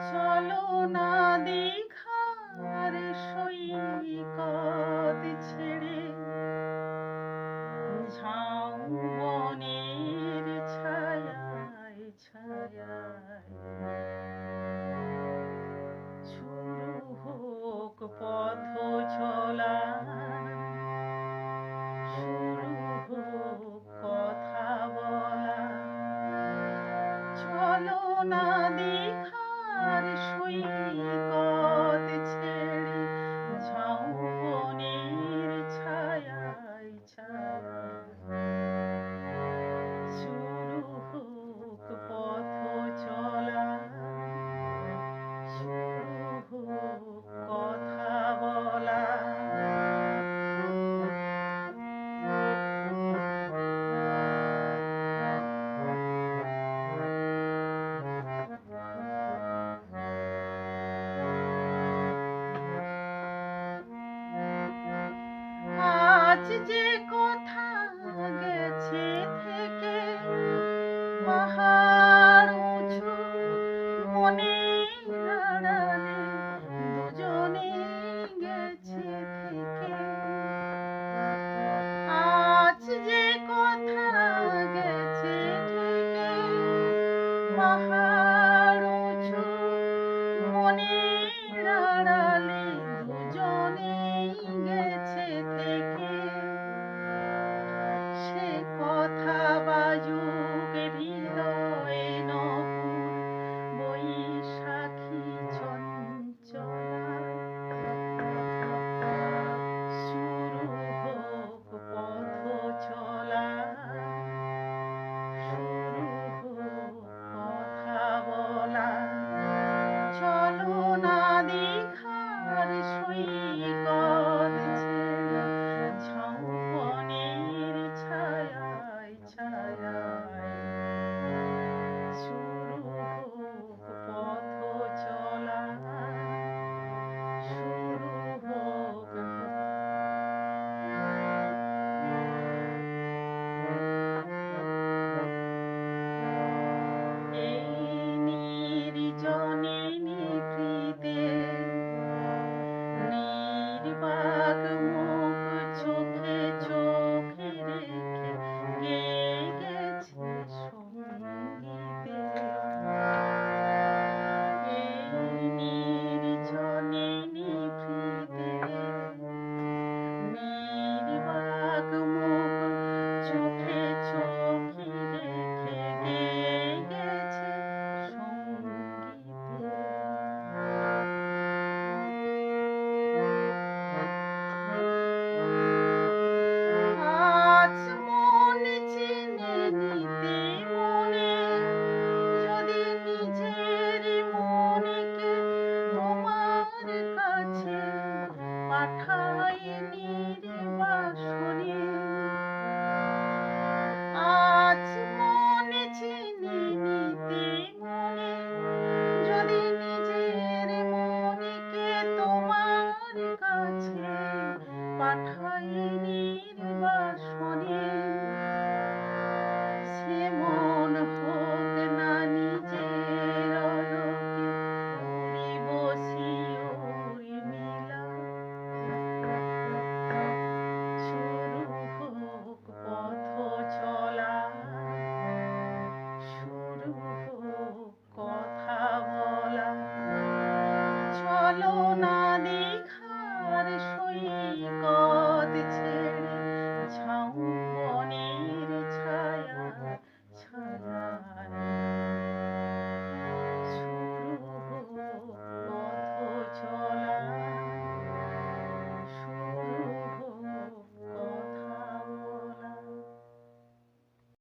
চলো না দীঘার সৈকত ছেড়ে ঝাউবনের ছায়ায় ছায়ায় শুরু হোক পথ চলা, শুরু হোক কথা বলা। চলো না দীঘার সৈকত ছেড়ে ঝাউবনের ছায়ায় ছায়ায় শুরু হোক পথ চলা, শুরু হোক কথা বলা। আজ যে কথা গেছে থেকে পাহাড় উঁচু মনের আড়ালে দুজনে গেছে থেকে। আজ যে কথা গেছে থেকে পাহাড়